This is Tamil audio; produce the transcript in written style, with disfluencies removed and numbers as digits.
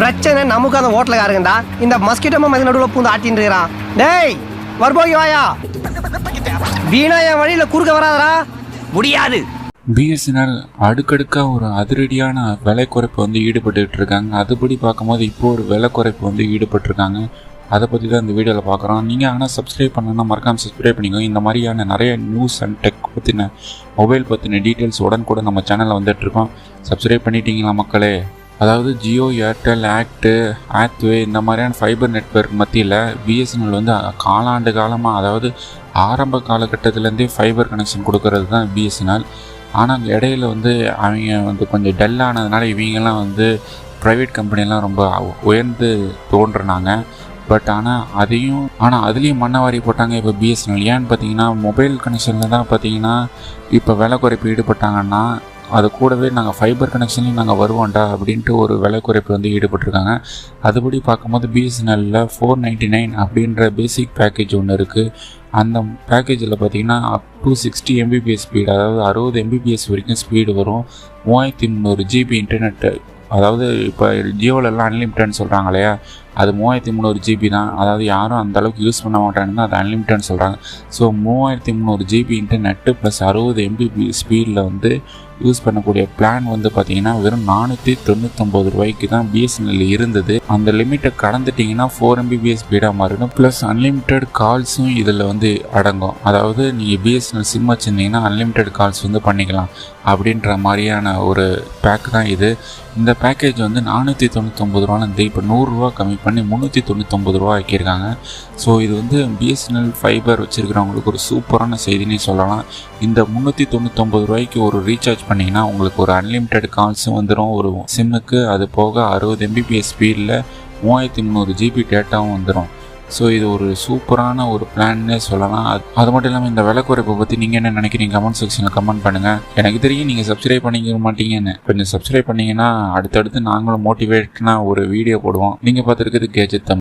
பிரச்சனை நமக்கு அந்த ஹோட்டலுக்காரங்கடா. இந்த மஸ்கிட்டோ மதி நடுவில் பூந்து ஆட்டின்னு இருக்கிறான். டேய் வரும்போது வாயா, வீணா என் வழியில குறுக்க வராதரா. முடியாது. பிஎஸ்என்எல் அடுக்கடுக்காக ஒரு அதிரடியான விலை குறைப்பு வந்து ஈடுபட்டுக்கிட்டு இருக்காங்க. அதுபடி பார்க்கும்போது இப்போ ஒரு விலை குறைப்பு வந்து ஈடுபட்டிருக்காங்க. அதை பற்றி தான் இந்த வீடியோவில் பார்க்குறோம். நீங்கள் ஆனால் சப்ஸ்கிரைப் பண்ணணும்னா மறக்காமல் சப்ஸ்கிரைப் பண்ணிக்கோங்க. இந்த மாதிரியான நிறைய நியூஸ் அண்ட் டெக் பற்றின மொபைல் பற்றின டீட்டெயில்ஸ் உடனுக்குடன் நம்ம சேனலில் வந்துட்டுருக்கோம். சப்ஸ்கிரைப் பண்ணிட்டீங்களா மக்களே? அதாவது ஜியோ, ஏர்டெல், ஆக்ட்டு, ஆத்வே இந்த மாதிரியான ஃபைபர் நெட்வொர்க் மத்தியில் பிஎஸ்என்எல் வந்து காலாண்டு காலமாக, அதாவது ஆரம்ப காலகட்டத்திலேருந்தே ஃபைபர் கனெக்ஷன் கொடுக்கறது தான் பிஎஸ்என்எல். ஆனால் இடையில வந்து அவங்க வந்து கொஞ்சம் டல்லானதுனால இவங்கெல்லாம் வந்து ப்ரைவேட் கம்பெனிலாம் ரொம்ப உயர்ந்து தோன்றுனாங்க. பட் ஆனால் அதுலேயும் மண்ணவாரி போட்டாங்க இப்போ பிஎஸ்என்எல். ஏன்னு பார்த்தீங்கன்னா மொபைல் கனெக்ஷனில் தான் பார்த்தீங்கன்னா இப்போ விலை குறைப்பு ஈடுபட்டாங்கன்னா அது கூடவே நாங்கள் ஃபைபர் கனெக்ஷன்லையும் நாங்கள் வருவோம்டா அப்படின்ட்டு ஒரு விலை குறைப்பு வந்து ஈடுபட்டிருக்காங்க. அதுபடி பார்க்கும்போது பிஎஸ்என்எல்லில் 499 அப்படின்ற பேசிக் பேக்கேஜ் ஒன்று இருக்குது. அந்த பேக்கேஜில் பார்த்தீங்கன்னா அப் டு 60 Mbps ஸ்பீடு, அதாவது 60 Mbps வரைக்கும் ஸ்பீடு வரும். 3300 GB இன்டர்நெட்டு, அதாவது இப்போ ஜியோவிலலாம் அன்லிமிட்டட்னு சொல்கிறாங்க இல்லையா, அது 3300 GB தான். அதாவது யாரும் அந்தளவுக்கு யூஸ் பண்ண மாட்டாங்கன்னா அது அன்லிமிட்டட்னு சொல்கிறாங்க. So 3300 GB internet plus 60 Mbps ஸ்பீடில் வந்து யூஸ் பண்ணக்கூடிய பிளான் வந்து பார்த்தீங்கன்னா வெறும் 499 ரூபாய்க்கு தான் பிஎஸ்என்எல் இருந்தது. அந்த லிமிட்டை கடந்துட்டிங்கன்னா 4 Mbps ஸ்பீடாக மாறிடும். ப்ளஸ் அன்லிமிட்டெட் கால்ஸும் இதில் வந்து அடங்கும். அதாவது நீங்கள் பிஎஸ்என்எல் சிம் வச்சுருந்தீங்கன்னா அன்லிமிட்டெட் கால்ஸ் வந்து பண்ணிக்கலாம் அப்படின்ற மாதிரியான ஒரு பேக் தான் இது. இந்த பேக்கேஜ் வந்து 499 ரூபாலேருந்து இப்போ 100 ரூபா கம்மி பண்ணி 399 ரூபா ஆக்கியிருக்காங்க. ஸோ இது வந்து பிஎஸ்என்எல் ஃபைபர் வச்சுருக்கிறவங்களுக்கு ஒரு சூப்பரான செய்தினே சொல்லலாம். இந்த 399 ரூபாய்க்கு ஒரு ரீசார்ஜ் பண்ணிங்கன்னா உங்களுக்கு ஒரு அன்லிமிட்டெட் கால்ஸும் வந்துடும் ஒரு சிம்முக்கு. அது போக 60 Mbps ஸ்பீடில் 3300 GB டேட்டாவும் வந்துடும். ஸோ இது ஒரு சூப்பரான ஒரு பிளான்னே சொல்லலாம். அது மட்டும் இல்லாமல் இந்த விலை குறைப்பை பற்றி நீங்கள் என்ன நினைக்கிறீங்க கமெண்ட் செக்ஷனில் கமெண்ட் பண்ணுங்கள். எனக்கு தெரியும் நீங்கள் சப்ஸ்கிரைப் பண்ணிக்க மாட்டீங்கன்னு. கொஞ்சம் சப்ஸ்கிரைப் பண்ணிங்கன்னா அடுத்தடுத்து நாங்களும் மோட்டிவேட்னா ஒரு வீடியோ போடுவோம். நீங்கள் பார்த்துருக்குது கேஜெட் தமிழ்.